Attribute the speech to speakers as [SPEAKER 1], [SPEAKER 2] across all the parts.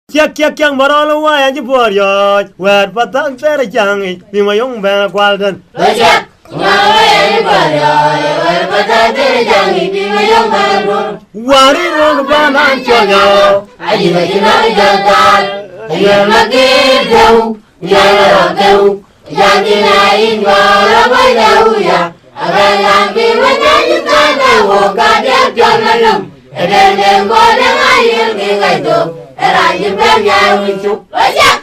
[SPEAKER 1] Kyang marolo wa ya jipor yo wer patang tere changi bima yong bena kwalden
[SPEAKER 2] Ojak nyawa ya jipor yo wer patang tere changi bima yong bena kwalden
[SPEAKER 1] wari rong banan chonyo
[SPEAKER 2] aji baji nari jantan ayo makir jauh jangan jauh janji naik wala boy jauh ya agar lampi menjadi tanda woka dia jangan edeng bodeng air ngai tu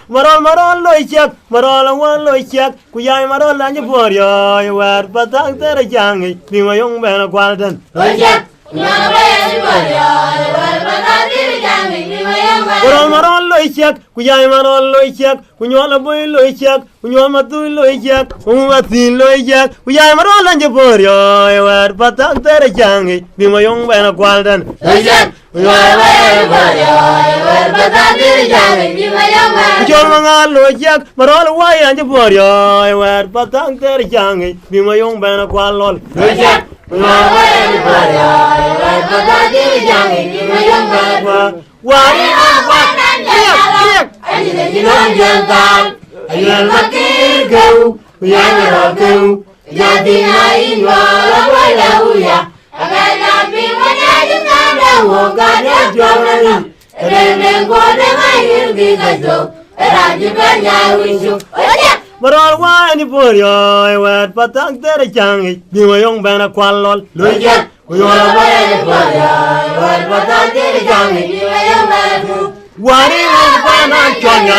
[SPEAKER 1] Marol loichak marol wan loichak kuyai marol lanje por yo wer patang tere changi bima yong bena kwalden
[SPEAKER 2] Ojak nyawa ya jipor yo wer patang tere changi bima yong bena
[SPEAKER 1] marol loichak kuyai marol loichak kunyola boy loichak kunyol matu loichak kumatin loichak kuyai marol lanje por yo wer patang tere changi bima yong bena kwalden
[SPEAKER 2] Ojak nyawa ya jipor yo wer patang tere changi bima yong bena
[SPEAKER 1] Jol mangal loichak marol wai lanje por yo wer patang tere changi bima yong bena kwalol
[SPEAKER 2] Ojak nyawa ya jipor yo wer patang tere changi bima yong bena
[SPEAKER 1] wari
[SPEAKER 2] kiek aji baji nari jantan ayo makir jauh jangan jauh jadi naik wala boy jauh ya agar lampi menjadi tanda woka dia jangan edeng bodeng air ngai tu raji bernyawa isuk Ojak
[SPEAKER 1] marol wani por yo wer patang tere changi bima yong bena kwalol
[SPEAKER 2] Ojak nyawa ya jipor yo wer patang tere changi bima yong bena
[SPEAKER 1] wari rong banan chonyo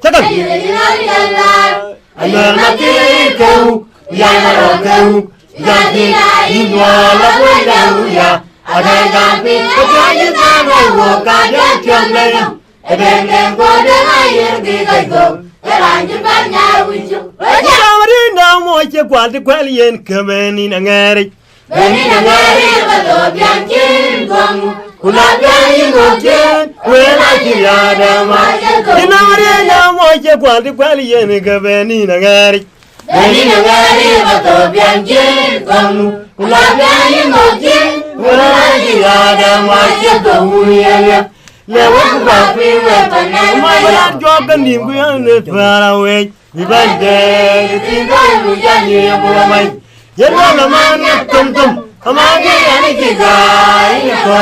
[SPEAKER 1] chakan
[SPEAKER 2] aji baji nari jantan
[SPEAKER 1] ayo makir jauh
[SPEAKER 2] jangan jauh jadi naik wala boy jauh ya agar lampi menjadi tanda woka dia jangan edeng bodeng air ngai tu raji bernyawa isuk Ojak
[SPEAKER 1] wari na mo che kwalti kwel yen kemeni na ngeri
[SPEAKER 2] Beni nangari bato biangkin kamu Kula biangin ngokin Wela kiriada majato
[SPEAKER 1] ina wari na mo che kwalti kwel yen kemeni na ngeri
[SPEAKER 2] Beni nangari bato biangkin kamu Kula biangin ngokin Wela kiriada majato Uyaya Lewa kubapi wepana
[SPEAKER 1] my god jogan nim ku yan ne far away we ban de
[SPEAKER 2] Tinggal hujan
[SPEAKER 1] ye bo mai ye no na man tum tum amage ani ki gai ko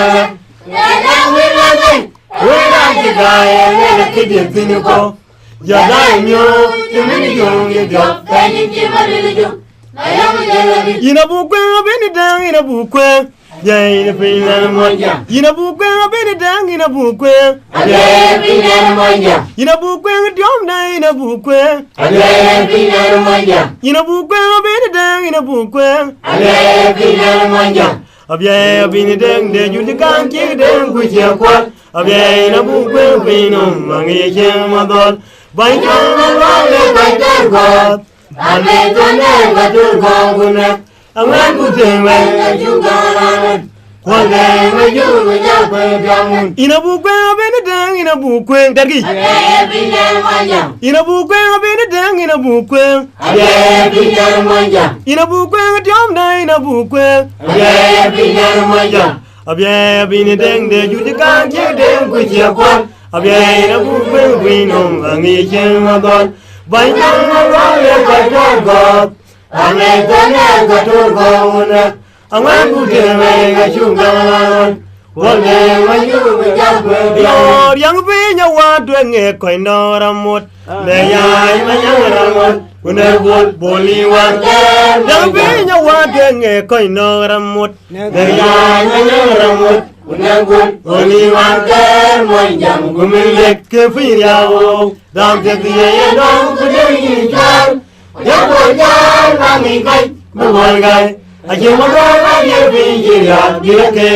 [SPEAKER 2] Yang wilani
[SPEAKER 1] we na ki gai le ki de tin ko ya dai nyo
[SPEAKER 2] Jumani yung yudyo Kani jimari yudyo Ayam jalabi
[SPEAKER 1] ina bu kwen abeni dang ina bu kwen ye ina pina mo ina bu kwen abeni dang ina bu kwen
[SPEAKER 2] Ade pinar moja
[SPEAKER 1] ina bu kwen diom na ina bu kwen
[SPEAKER 2] Ade pinar moja
[SPEAKER 1] ina bu kwen abeni dang ina bu kwen
[SPEAKER 2] Ade pinar moja
[SPEAKER 1] abye abini deng de juti kan ki deng ku che kwal abye na bu kwen pino mangi che madol bai kan na le bai ter got
[SPEAKER 2] Ame tone batur gongune
[SPEAKER 1] aman ku tengwe
[SPEAKER 2] Juga ranat
[SPEAKER 1] kwal de
[SPEAKER 2] Ame juga jago jangun
[SPEAKER 1] ina bu kwen abini deng ina bu kwen dargi
[SPEAKER 2] Ade pinar moja
[SPEAKER 1] ina bu kwen abini deng ina bu kwen
[SPEAKER 2] Ade pinar moja
[SPEAKER 1] ina bu kwen diom na ina bu kwen
[SPEAKER 2] Ade pinar moja
[SPEAKER 1] abye abini deng de juti kan ki deng ku che kwal abye na bu kwen pino mangi che madol bai kan na le bai ter got
[SPEAKER 2] Ame tone batur gongune
[SPEAKER 1] aman ku tengwe ga chugalan
[SPEAKER 2] Ade juga jago
[SPEAKER 1] yor yang pinya wa dwenge koi noramut le yai manyaramut uner bol boli wan yang pinya wa dwenge koi noramut le yai manyaramut uner bol boli wan
[SPEAKER 2] Monjang
[SPEAKER 1] gumilek ke firyawo dam te ye dong ku de yichal
[SPEAKER 2] Yang bojan kami kai
[SPEAKER 1] bol gai aje mo ga ye pinjira dilake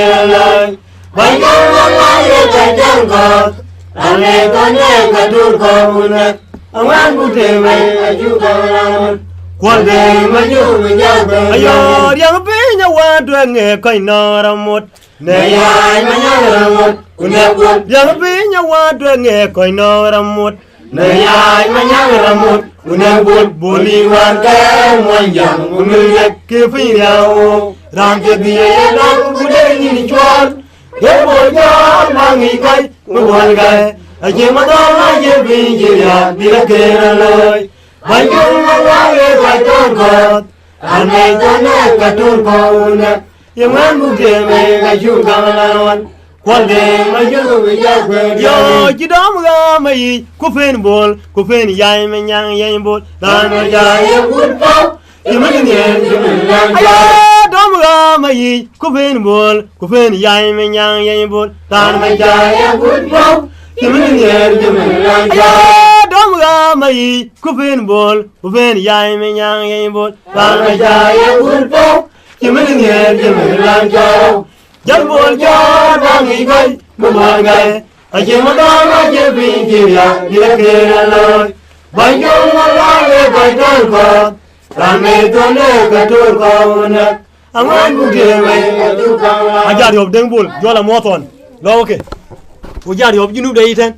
[SPEAKER 1] bai kan na le bai ter got
[SPEAKER 2] Ame tone batur gongune
[SPEAKER 1] aman ku tengwe ga chugalan kwal de
[SPEAKER 2] Juga jago
[SPEAKER 1] ayo yang pinya wa dwenge koi noramut ne yai manyaramut
[SPEAKER 2] Udah buat
[SPEAKER 1] yang pinya wa dwenge koi noramut ne yai manyaramut uner bol boli wan
[SPEAKER 2] monjang
[SPEAKER 1] gumilek ke firyawo ram te ye dong ku de ni chwal ye bo ja mangi kai bol gai a je ma do ma je bin je ya di la ke ra loi bai jo ma wa ye bai ton ko an nei to ne ka ton ko na ye man mu ke me ga ju ka la wan quan de ma ju ya kwe yo ji dom ga ma yi ku fen bol ku fen yai me nyang yen bol dan ma ja ye gut po ye ma ni ye ma ya dom ga ma yi ku fen bol ku fen yai me nyang yen bol dan ma ja ye gut po ye ma ni ye ma ya dom ga ma yi ku fen bol ku fen yai me nyang yen bol dan ma ja ye gut po ye ma ni ye ma ya dân buồn cho đang nghỉ ngơi một ngày ở trên một đó nó chỉ vì chỉ là đi ra kia lời bài chung nó nói về bài trôi còn làm nghề tôi lấy cái trôi còn anh ăn cũng kia về anh ra đi học tiếng buồn do là mua toàn lo ok anh ra đi học như lúc đấy thế